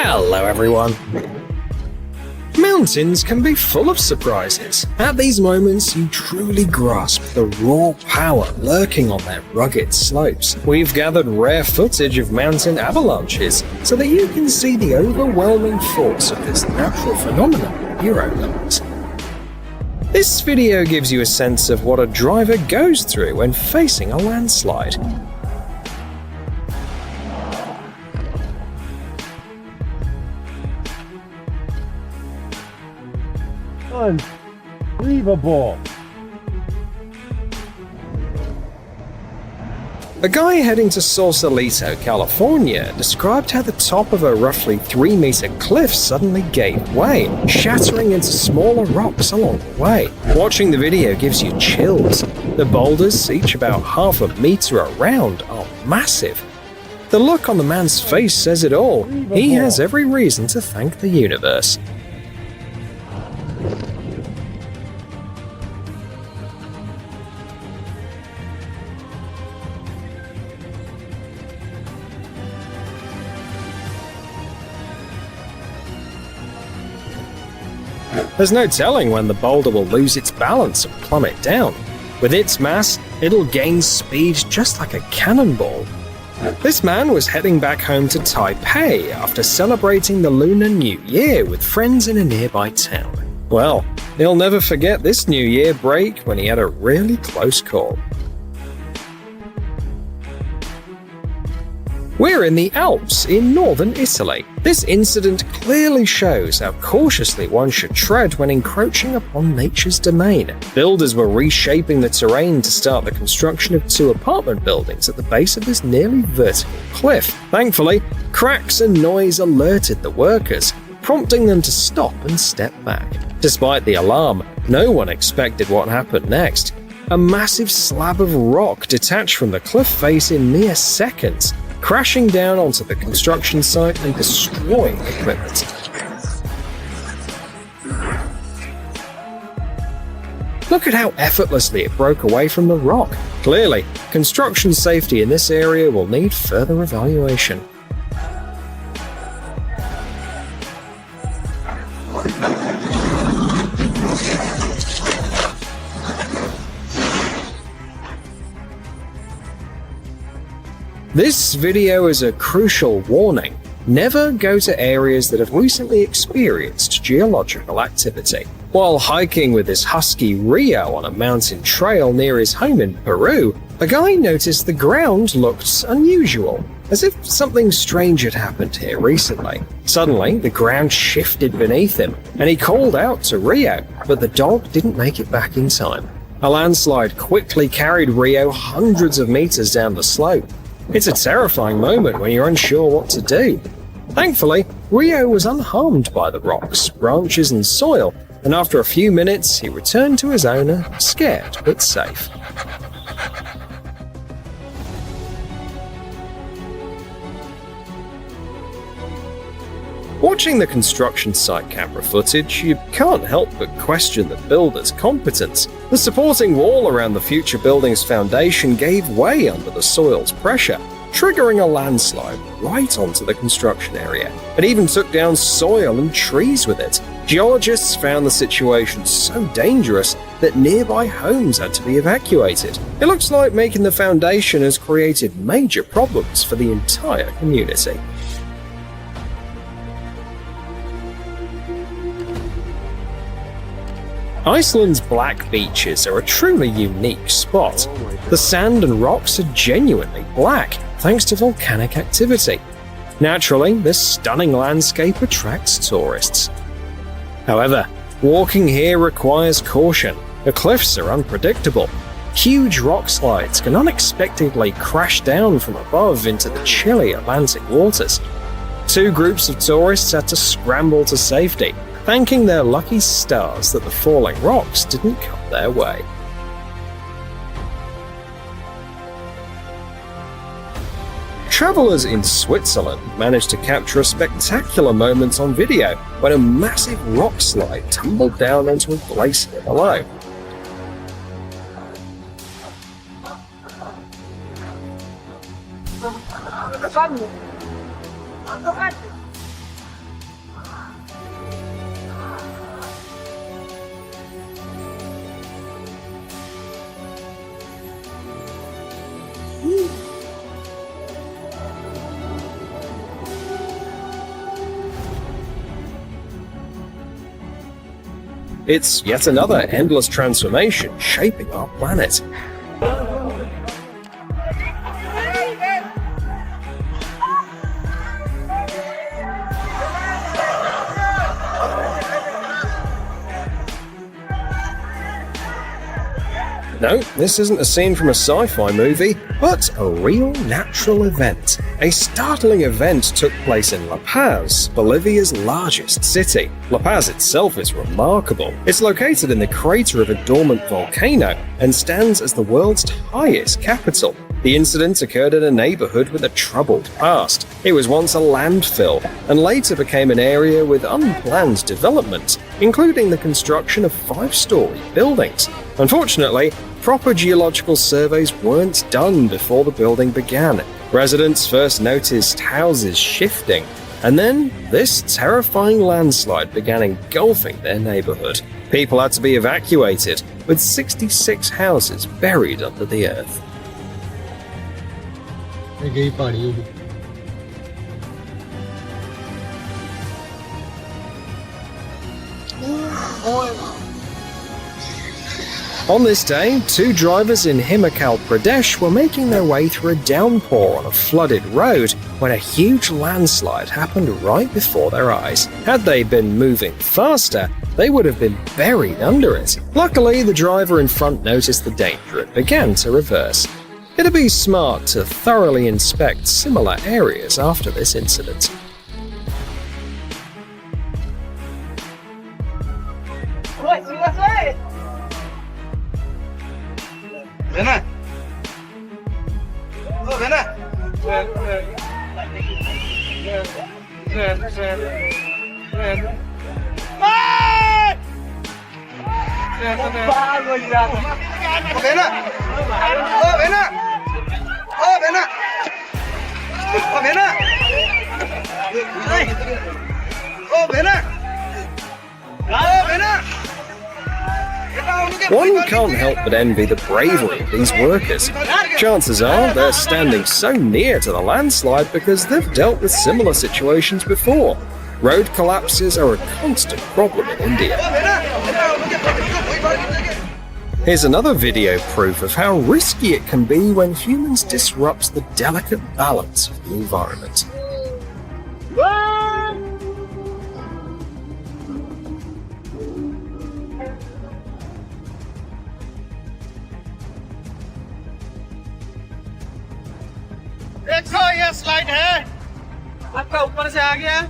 Hello everyone! Mountains can be full of surprises. At these moments, you truly grasp the raw power lurking on their rugged slopes. We've gathered rare footage of mountain avalanches so that you can see the overwhelming force of this natural phenomenon in your own eyes. This video gives you a sense of what a driver goes through when facing a landslide. Unbelievable. A guy heading to Sausalito, California, described how the top of a roughly 3-meter cliff suddenly gave way, shattering into smaller rocks along the way. Watching the video gives you chills. The boulders, each about half a meter around, are massive. The look on the man's face says it all. He has every reason to thank the universe. There's no telling when the boulder will lose its balance and plummet down. With its mass, it'll gain speed just like a cannonball. This man was heading back home to Taipei after celebrating the Lunar New Year with friends in a nearby town. Well, he'll never forget this New Year break when he had a really close call. We're in the Alps in northern Italy. This incident clearly shows how cautiously one should tread when encroaching upon nature's domain. Builders were reshaping the terrain to start the construction of 2 apartment buildings at the base of this nearly vertical cliff. Thankfully, cracks and noise alerted the workers, prompting them to stop and step back. Despite the alarm, no one expected what happened next. A massive slab of rock detached from the cliff face in mere seconds, crashing down onto the construction site and destroying equipment. Look at how effortlessly it broke away from the rock. Clearly, construction safety in this area will need further evaluation. This video is a crucial warning. Never go to areas that have recently experienced geological activity. While hiking with his husky Rio on a mountain trail near his home in Peru, a guy noticed the ground looked unusual, as if something strange had happened here recently. Suddenly, the ground shifted beneath him, and he called out to Rio, but the dog didn't make it back in time. A landslide quickly carried Rio hundreds of meters down the slope. It's a terrifying moment when you're unsure what to do. Thankfully, Rio was unharmed by the rocks, branches and soil, and after a few minutes he returned to his owner, scared but safe. Watching the construction site camera footage, you can't help but question the builder's competence. The supporting wall around the future building's foundation gave way under the soil's pressure, triggering a landslide right onto the construction area. It even took down soil and trees with it. Geologists found the situation so dangerous that nearby homes had to be evacuated. It looks like making the foundation has created major problems for the entire community. Iceland's black beaches are a truly unique spot. The sand and rocks are genuinely black, thanks to volcanic activity. Naturally, this stunning landscape attracts tourists. However, walking here requires caution. The cliffs are unpredictable. Huge rock slides can unexpectedly crash down from above into the chilly Atlantic waters. 2 groups of tourists had to scramble to safety, thanking their lucky stars that the falling rocks didn't come their way. Travelers in Switzerland managed to capture a spectacular moment on video when a massive rock slide tumbled down onto a glacier below. It's yet another endless transformation shaping our planet. No, this isn't a scene from a sci-fi movie, but a real natural event. A startling event took place in La Paz, Bolivia's largest city. La Paz itself is remarkable. It's located in the crater of a dormant volcano and stands as the world's highest capital. The incident occurred in a neighborhood with a troubled past. It was once a landfill and later became an area with unplanned development, including the construction of 5-story buildings. Unfortunately, proper geological surveys weren't done before the building began. Residents first noticed houses shifting, and then this terrifying landslide began engulfing their neighborhood. People had to be evacuated, with 66 houses buried under the earth. On this day, 2 drivers in Himachal Pradesh were making their way through a downpour on a flooded road when a huge landslide happened right before their eyes. Had they been moving faster, they would have been buried under it. Luckily, the driver in front noticed the danger and began to reverse. It'd be smart to thoroughly inspect similar areas after this incident. One can't help but envy the bravery of these workers. Chances are they're standing so near to the landslide because they've dealt with similar situations before. Road collapses are a constant problem in India. Here's another video proof of how risky it can be when humans disrupt the delicate balance of the environment. देखो ये slide है आपका ऊपर से आ गया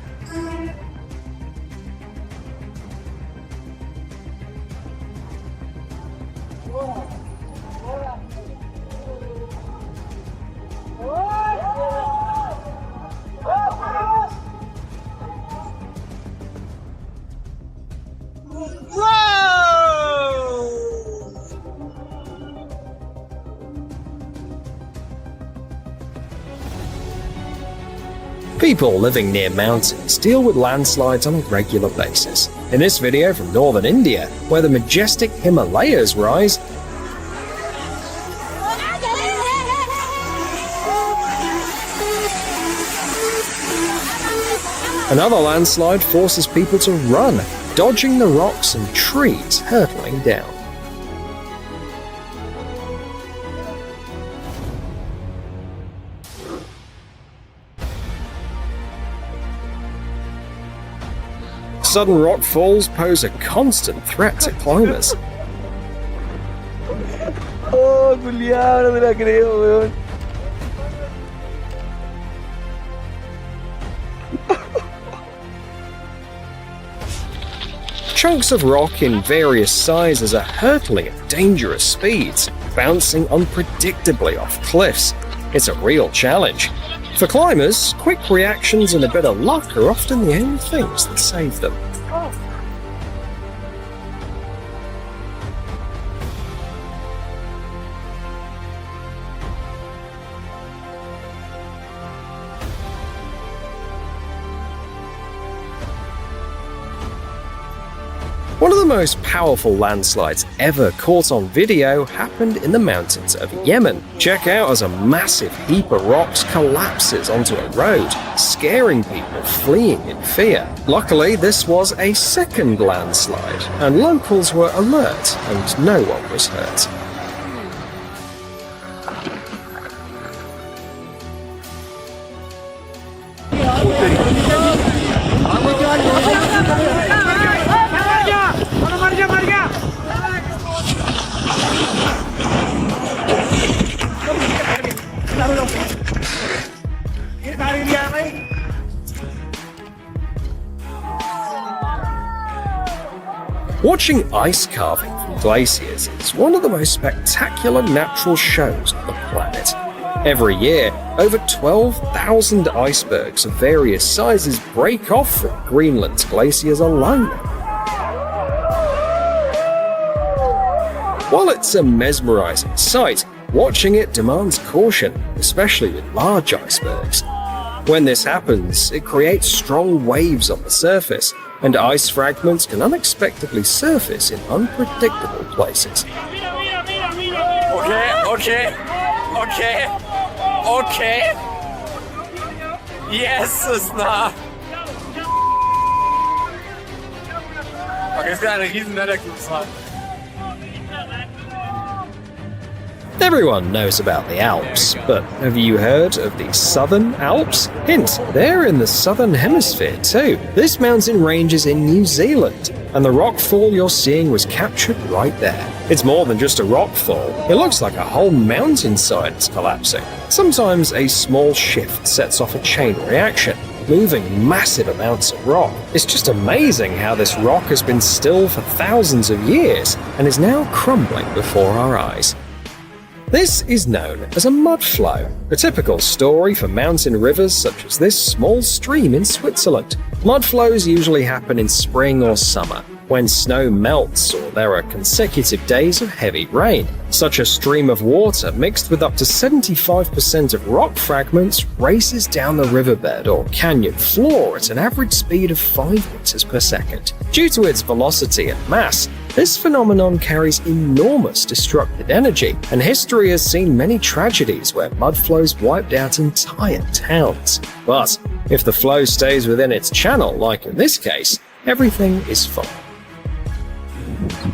People living near mountains deal with landslides on a regular basis. In this video from northern India, where the majestic Himalayas rise, another landslide forces people to run, dodging the rocks and trees hurtling down. Sudden rockfalls pose a constant threat to climbers. Oh, Julián, no me la creo, weón. Chunks of rock in various sizes are hurtling at dangerous speeds, bouncing unpredictably off cliffs. It's a real challenge. For climbers, quick reactions and a bit of luck are often the only things that save them. One of the most powerful landslides ever caught on video happened in the mountains of Yemen. Check out as a massive heap of rocks collapses onto a road, scaring people fleeing in fear. Luckily, this was a second landslide, and locals were alert and no one was hurt. Watching ice carving from glaciers is one of the most spectacular natural shows on the planet. Every year, over 12,000 icebergs of various sizes break off from Greenland's glaciers alone. While it's a mesmerizing sight, watching it demands caution, especially with large icebergs. When this happens, it creates strong waves on the surface, and ice fragments can unexpectedly surface in unpredictable places. Okay. Yes, ist nah. Okay, es ist eine riesen Wettercruise. Everyone knows about the Alps, but have you heard of the Southern Alps? Hint, they're in the Southern Hemisphere too. This mountain range is in New Zealand, and the rockfall you're seeing was captured right there. It's more than just a rockfall. It looks like a whole mountainside is collapsing. Sometimes a small shift sets off a chain reaction, moving massive amounts of rock. It's just amazing how this rock has been still for thousands of years and is now crumbling before our eyes. This is known as a mudflow, a typical story for mountain rivers such as this small stream in Switzerland. Mudflows usually happen in spring or summer, when snow melts or there are consecutive days of heavy rain. Such a stream of water, mixed with up to 75% of rock fragments, races down the riverbed or canyon floor at an average speed of 5 meters per second. Due to its velocity and mass, this phenomenon carries enormous destructive energy, and history has seen many tragedies where mudflows wiped out entire towns. But if the flow stays within its channel, like in this case, everything is fine.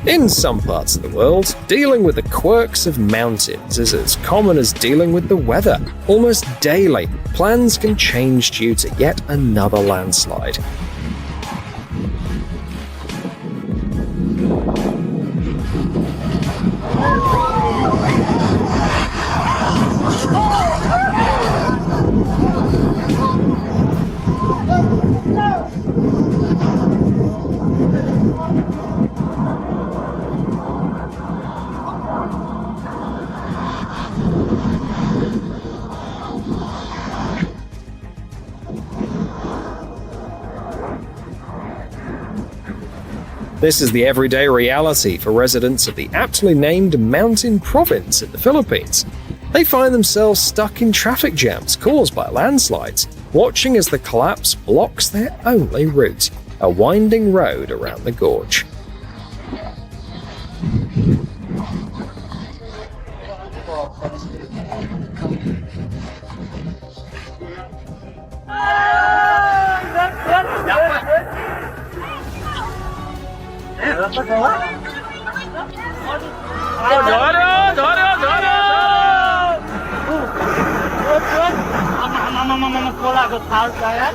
In some parts of the world, dealing with the quirks of mountains is as common as dealing with the weather. Almost daily, plans can change due to yet another landslide. This is the everyday reality for residents of the aptly named Mountain Province in the Philippines. They find themselves stuck in traffic jams caused by landslides, watching as the collapse blocks their only route, a winding road around the gorge.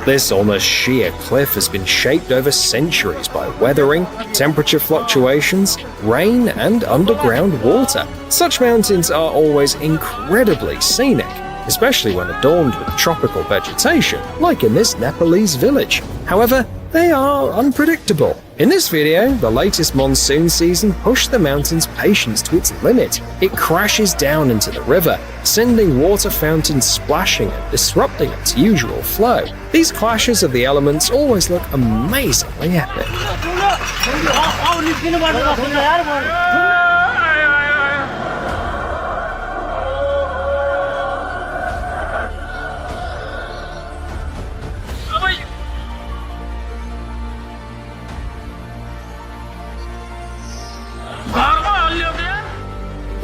This almost sheer cliff has been shaped over centuries by weathering, temperature fluctuations, rain, and underground water. Such mountains are always incredibly scenic, especially when adorned with tropical vegetation, like in this Nepalese village. However, they are unpredictable. In this video, the latest monsoon season pushed the mountain's patience to its limit. It crashes down into the river, sending water fountains splashing and disrupting its usual flow. These clashes of the elements always look amazingly epic.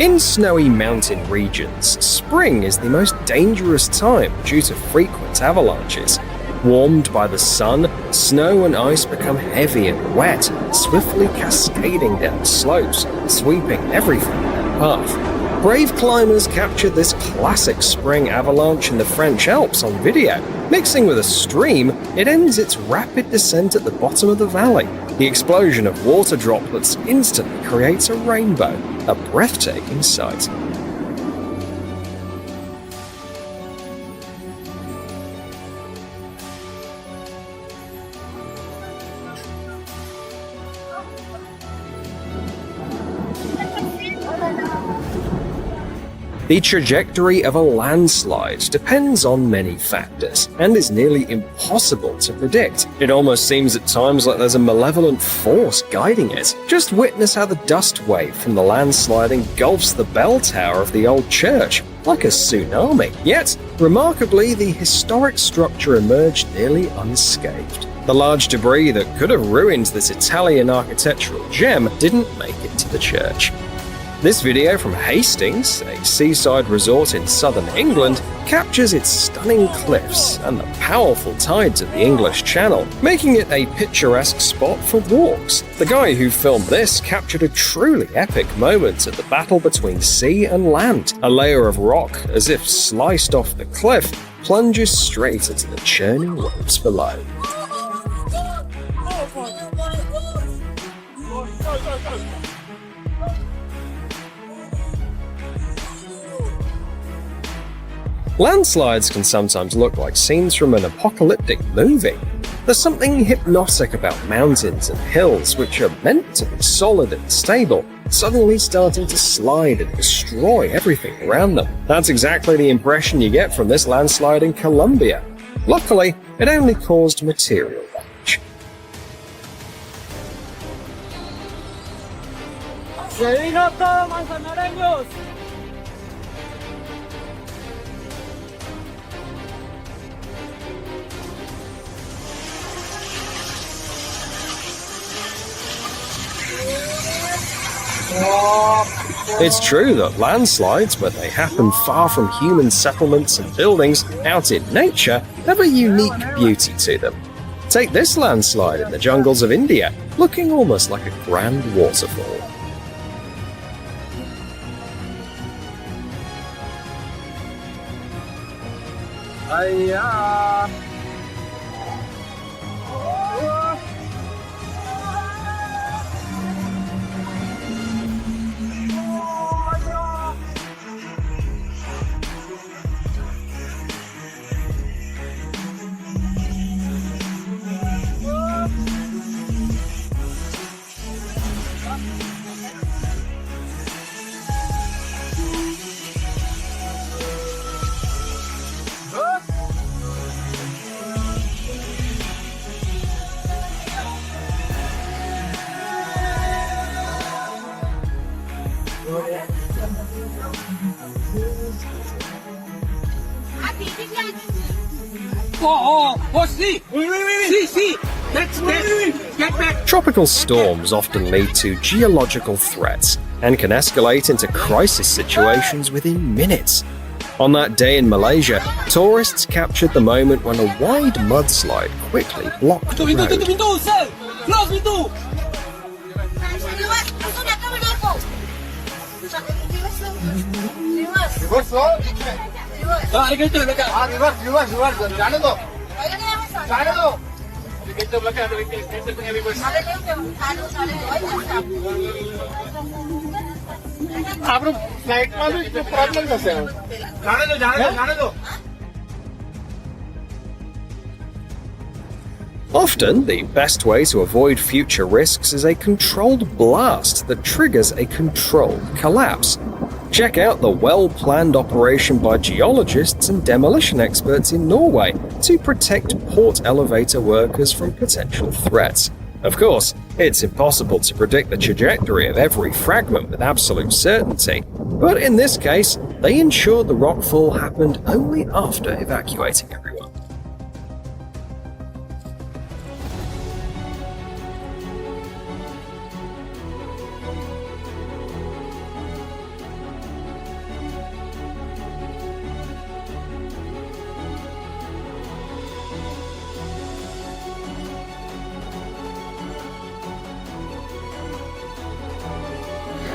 In snowy mountain regions, spring is the most dangerous time due to frequent avalanches. Warmed by the sun, snow and ice become heavy and wet, swiftly cascading down slopes, sweeping everything in their path. Brave climbers captured this classic spring avalanche in the French Alps on video. Mixing with a stream, it ends its rapid descent at the bottom of the valley. The explosion of water droplets instantly creates a rainbow, a breathtaking sight. The trajectory of a landslide depends on many factors and is nearly impossible to predict. It almost seems at times like there's a malevolent force guiding it. Just witness how the dust wave from the landslide engulfs the bell tower of the old church, like a tsunami. Yet, remarkably, the historic structure emerged nearly unscathed. The large debris that could have ruined this Italian architectural gem didn't make it to the church. This video from Hastings, a seaside resort in southern England, captures its stunning cliffs and the powerful tides of the English Channel, making it a picturesque spot for walks. The guy who filmed this captured a truly epic moment at the battle between sea and land. A layer of rock, as if sliced off the cliff, plunges straight into the churning waves below. Landslides can sometimes look like scenes from an apocalyptic movie. There's something hypnotic about mountains and hills, which are meant to be solid and stable, suddenly starting to slide and destroy everything around them. That's exactly the impression you get from this landslide in Colombia. Luckily, it only caused material damage. It's true that landslides, when they happen far from human settlements and buildings out in nature, have a unique beauty to them. Take this landslide in the jungles of India, looking almost like a grand waterfall. Tropical storms often lead to geological threats and can escalate into crisis situations within minutes. On that day in Malaysia, tourists captured the moment when a wide mudslide quickly blocked the road. Often, the best way to avoid future risks is a controlled blast that triggers a controlled collapse. Check out the well-planned operation by geologists and demolition experts in Norway to protect port elevator workers from potential threats. Of course, it's impossible to predict the trajectory of every fragment with absolute certainty, but in this case, they ensured the rockfall happened only after evacuating everyone.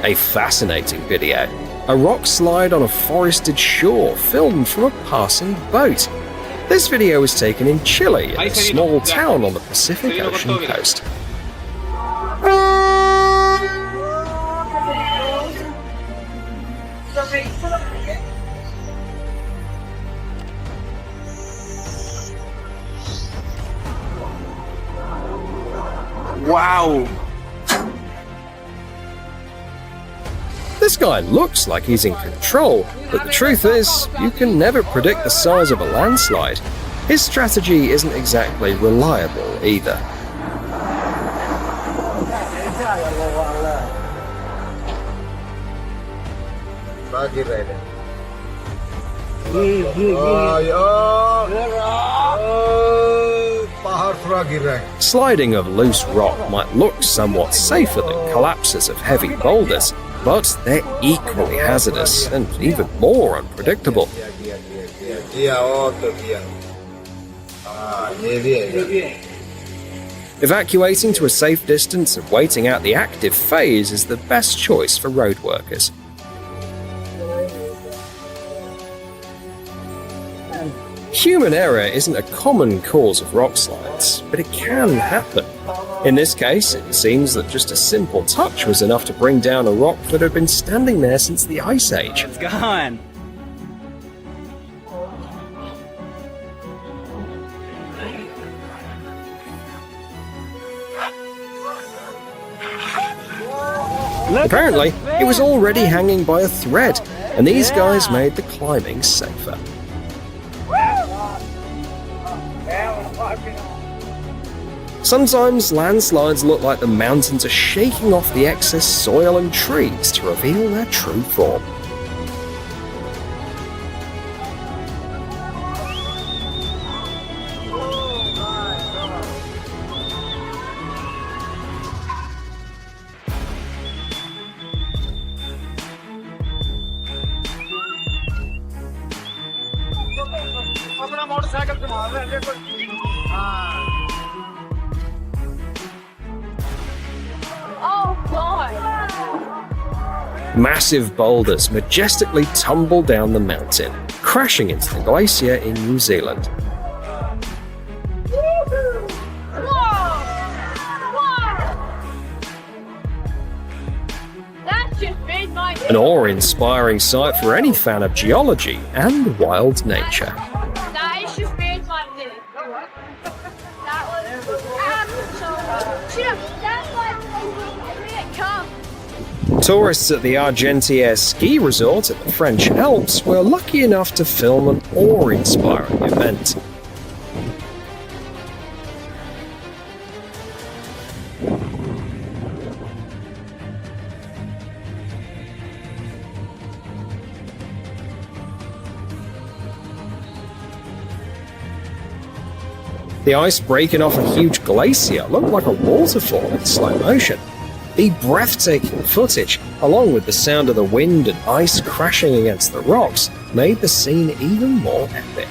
A fascinating video. A rock slide on a forested shore filmed from a passing boat. This video was taken in Chile, a small town on the Pacific Ocean coast. Wow! This guy looks like he's in control, but the truth is, you can never predict the size of a landslide. His strategy isn't exactly reliable either. Sliding of loose rock might look somewhat safer than collapses of heavy boulders, but they're equally hazardous and even more unpredictable. Evacuating to a safe distance and waiting out the active phase is the best choice for road workers. Human error isn't a common cause of rock slides, but it can happen. In this case, it seems that just a simple touch was enough to bring down a rock that had been standing there since the Ice Age. It's gone. Apparently, it was already hanging by a thread, and these guys made the climbing safer. Sometimes landslides look like the mountains are shaking off the excess soil and trees to reveal their true form. Massive boulders majestically tumble down the mountain, crashing into the glacier in New Zealand. An awe-inspiring sight for any fan of geology and wild nature. Tourists at the Argentière ski resort at the French Alps were lucky enough to film an awe-inspiring event. The ice breaking off a huge glacier looked like a waterfall in slow motion. The breathtaking footage, along with the sound of the wind and ice crashing against the rocks, made the scene even more epic.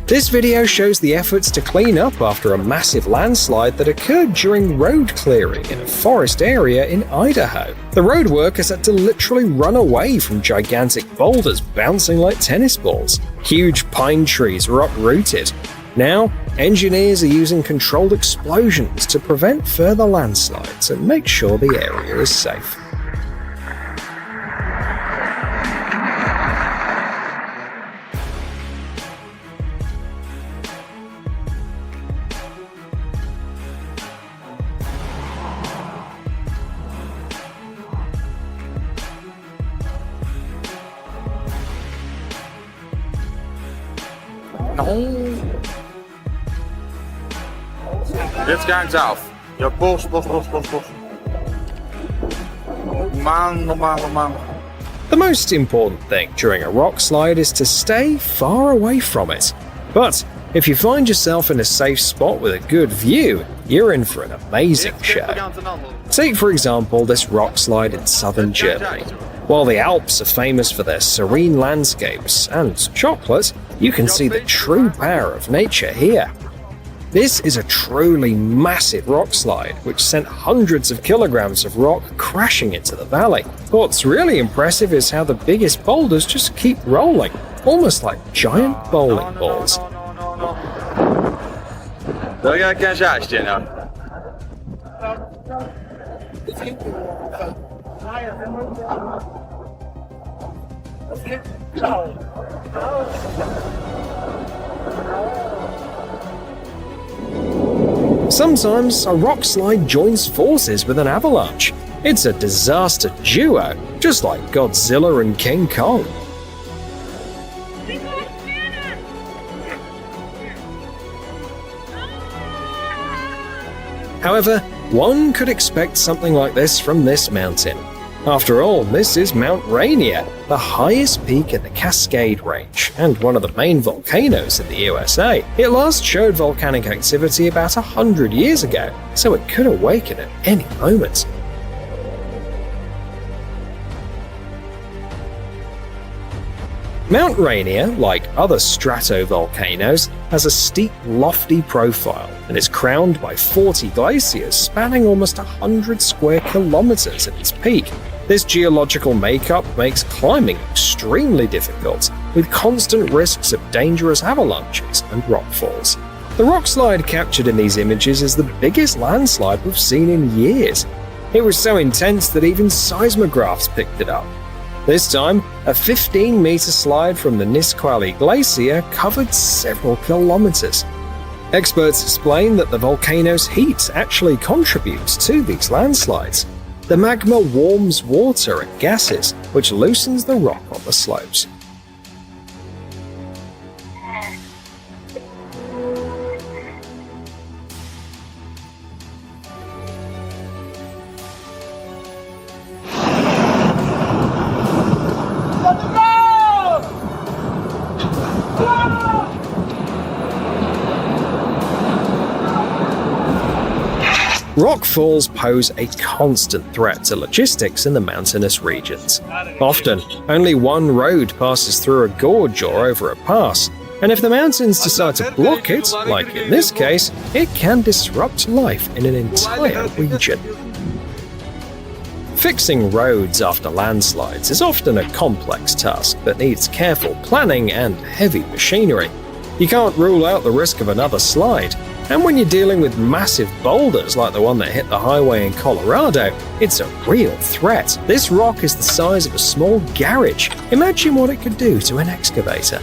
This video shows the efforts to clean up after a massive landslide that occurred during road clearing in a forest area in Idaho. The road workers had to literally run away from gigantic boulders bouncing like tennis balls. Huge pine trees were uprooted. Now, engineers are using controlled explosions to prevent further landslides and make sure the area is safe. Jetzt ganz auf. Ja, push. Man. The most important thing during a rock slide is to stay far away from it. But If you find yourself in a safe spot with a good view, you're in for an amazing show. Take for example this rock slide in southern Germany. While the Alps are famous for their serene landscapes and chocolate, you can see the true power of nature here. This is a truly massive rock slide which sent hundreds of kilograms of rock crashing into the valley. What's really impressive is how the biggest boulders just keep rolling, almost like giant bowling balls. Sometimes a rock slide joins forces with an avalanche. It's a disaster duo, just like Godzilla and King Kong. However, one could expect something like this from this mountain. After all, this is Mount Rainier, the highest peak in the Cascade Range and one of the main volcanoes in the USA. It last showed volcanic activity about 100 years ago, so it could awaken at any moment. Mount Rainier, like other stratovolcanoes, has a steep, lofty profile and is crowned by 40 glaciers spanning almost 100 square kilometers at its peak. This geological makeup makes climbing extremely difficult, with constant risks of dangerous avalanches and rockfalls. The rock slide captured in these images is the biggest landslide we've seen in years. It was so intense that even seismographs picked it up. This time, a 15-meter slide from the Nisqually Glacier covered several kilometers. Experts explain that the volcano's heat actually contributes to these landslides. The magma warms water and gases, which loosens the rock on the slopes. Rockfalls pose a constant threat to logistics in the mountainous regions. Often, only one road passes through a gorge or over a pass, and if the mountains decide to block it, like in this case, it can disrupt life in an entire region. Fixing roads after landslides is often a complex task that needs careful planning and heavy machinery. You can't rule out the risk of another slide, and when you're dealing with massive boulders like the one that hit the highway in Colorado, it's a real threat. This rock is the size of a small garage. Imagine what it could do to an excavator.